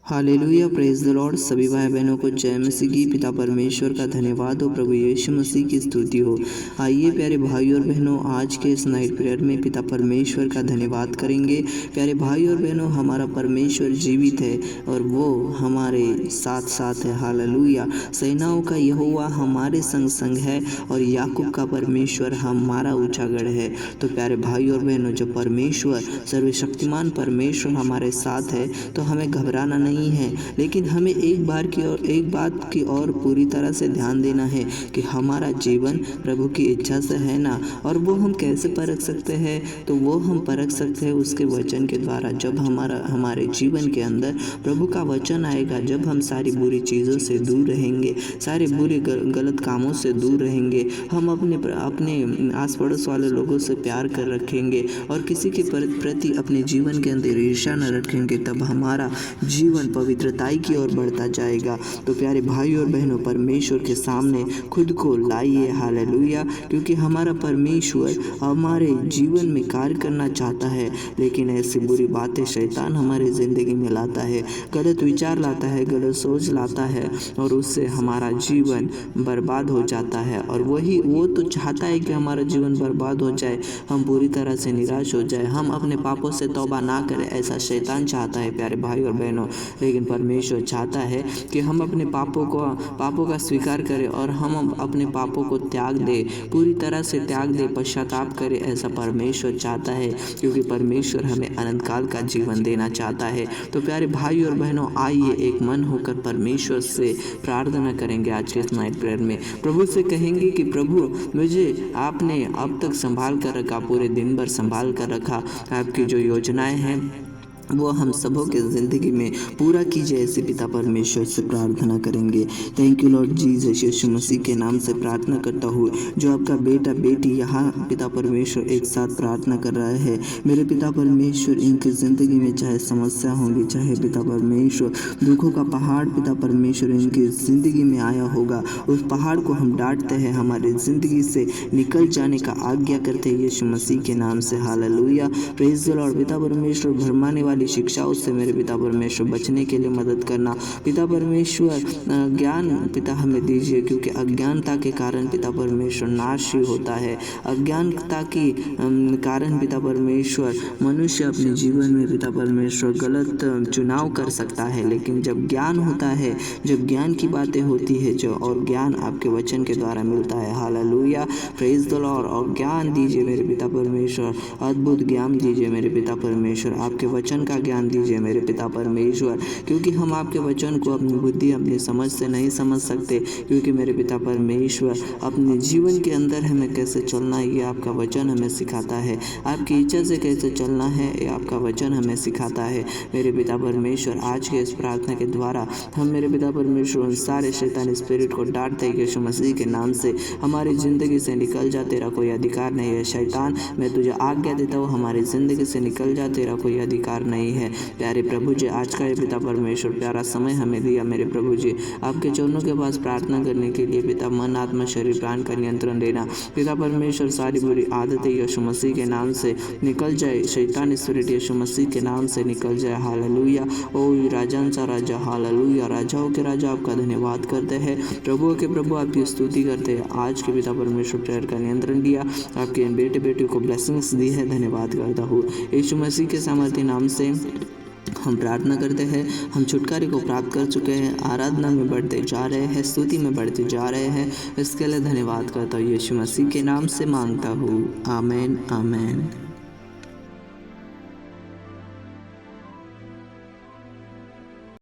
Hallelujah, praise the Lord. सभी भाई बहनों को जय मसीह की। पिता परमेश्वर का धन्यवाद हो, प्रभु यीशु मसीह की स्तुति हो। आइए प्यारे भाई और बहनों, आज के इस नाइट प्रेयर में पिता परमेश्वर का धन्यवाद करेंगे। प्यारे भाई और बहनों, हमारा परमेश्वर जीवित है और वो हमारे साथ साथ है। हालेलुया। सेनाओं का यहोवा हमारे संग संग है और याकूब का परमेश्वर हमारा ऊंचा गढ़ है। तो प्यारे भाई और बहनों, जब परमेश्वर सर्वशक्तिमान परमेश्वर हमारे साथ है तो हमें घबराना नहीं है, लेकिन हमें एक बात की और पूरी तरह से ध्यान देना है कि हमारा जीवन प्रभु की इच्छा से है ना। और वो हम कैसे परख सकते हैं? तो वो हम परख सकते हैं उसके वचन के द्वारा। जब हमारे जीवन के अंदर प्रभु का वचन आएगा, जब हम सारी बुरी चीज़ों से दूर रहेंगे, सारे बुरे गलत कामों से दूर रहेंगे, हम अपने आस पड़ोस वाले लोगों से प्यार कर रखेंगे और किसी के प्रति अपने जीवन के अंदर ईर्ष्या न रखेंगे, तब हमारा जीवन पवित्रताई की ओर बढ़ता जाएगा। तो प्यारे भाई और बहनों, परमेश्वर के सामने खुद को लाइए। हालेलुया। क्योंकि हमारा परमेश्वर हमारे जीवन में कार्य करना चाहता है, लेकिन ऐसी बुरी बातें शैतान हमारी ज़िंदगी में लाता है, गलत विचार लाता है, गलत सोच लाता है और उससे हमारा जीवन बर्बाद हो जाता है। और वो तो चाहता है कि हमारा जीवन बर्बाद हो जाए, हम पूरी तरह से निराश हो जाए, हम अपने पापों से तौबा ना करें, ऐसा शैतान चाहता है प्यारे भाई और बहनों। लेकिन परमेश्वर चाहता है कि हम अपने पापों का स्वीकार करें और हम अपने पापों को त्याग दें, पूरी तरह से त्याग दें, पश्चाताप करें, ऐसा परमेश्वर चाहता है। क्योंकि परमेश्वर हमें अनंत काल का जीवन देना चाहता है। तो प्यारे भाई और बहनों, आइए एक मन होकर परमेश्वर से प्रार्थना करेंगे। आज के इस नाइट प्रेयर में प्रभु से कहेंगे कि प्रभु, मुझे आपने अब तक संभाल कर रखा, पूरे दिन भर संभाल कर रखा। आपकी जो योजनाएं हैं वो हम सबों के ज़िंदगी में पूरा कीजिए। ऐसे पिता परमेश्वर से प्रार्थना करेंगे। Thank you lord Jesus. Yeshu Masih के नाम से प्रार्थना करता हूँ, जो आपका बेटा बेटी यहाँ पिता परमेश्वर एक साथ प्रार्थना कर रहा है। मेरे पिता परमेश्वर, इनकी ज़िंदगी में चाहे समस्या होंगी, चाहे पिता परमेश्वर दुखों का पहाड़ पिता परमेश्वर इनकी ज़िंदगी में आया होगा, उस पहाड़ को हम डांटते हैं, हमारी ज़िंदगी से निकल जाने का आज्ञा करते हैं यीशु मसीह के नाम से। Hallelujah, praise the Lord. पिता परमेश्वर, भरमाने वाली शिक्षाओं से मेरे पिता परमेश्वर बचने के लिए मदद करना। पिता परमेश्वर, ज्ञान पिता हमें दीजिए, क्योंकि अज्ञानता के कारण पिता परमेश्वर नाश ही होता है। अज्ञानता के कारण पिता परमेश्वर मनुष्य अपने जीवन में पिता परमेश्वर गलत चुनाव कर सकता है, लेकिन जब ज्ञान होता है, जब ज्ञान की बातें होती है जो, और ज्ञान आपके वचन के द्वारा मिलता है। Hallelujah, praise the Lord. और ज्ञान दीजिए मेरे पिता परमेश्वर, अद्भुत ज्ञान दीजिए मेरे पिता परमेश्वर, आपके वचन का ज्ञान दीजिए मेरे पिता परमेश्वर, क्योंकि हम आपके वचन को अपनी बुद्धि, अपनी समझ से नहीं समझ सकते। क्योंकि मेरे पिता परमेश्वर, अपने जीवन के अंदर हमें कैसे चलना है ये आपका वचन हमें सिखाता है, आपकी इच्छा से कैसे चलना है ये आपका वचन हमें सिखाता है। मेरे पिता परमेश्वर, आज के इस प्रार्थना के द्वारा हम मेरे पिता परमेश्वर उन सारे शैतानी स्पिरिट को डांटते हैं यीशु मसीह के नाम से। हमारी ज़िंदगी से निकल जा, तेरा कोई अधिकार नहीं है। शैतान, मैं तुझे आज्ञा देता हूँ, हमारी ज़िंदगी से निकल जा, तेरा कोई अधिकार नहीं है। प्यारे प्रभु जी, आज का ये पिता परमेश्वर प्यारा समय हमें दिया मेरे प्रभु जी, आपके चरणों के पास प्रार्थना करने के लिए पिता, मन आत्मा शरीर प्राण का नियंत्रण देना। पिता परमेश्वर, सारी बुरी आदतें यीशु मसीह के नाम से निकल जाए, शैतान स्पिरिट यीशु मसीह के नाम से निकल जाए। हालेलुया। ओ राजन सा राजा, हालेलुया। राजाओं के राजा आपका धन्यवाद करते हैं, प्रभु के प्रभु आपकी स्तुति करते हैं। आज के पिता परमेश्वर प्रेयर का नियंत्रण दिया, आपके इन बेटे बेटी को ब्लेसिंग्स दी है, धन्यवाद करता हूँ। यीशु मसीह के सामर्थ्य नाम से हम प्रार्थना करते हैं। हम छुटकारे को प्राप्त कर चुके हैं, आराधना में बढ़ते जा रहे हैं, स्तुति में बढ़ते जा रहे हैं। इसके लिए धन्यवाद करता हूँ, यीशु मसीह के नाम से मांगता हूँ। आमीन, आमीन।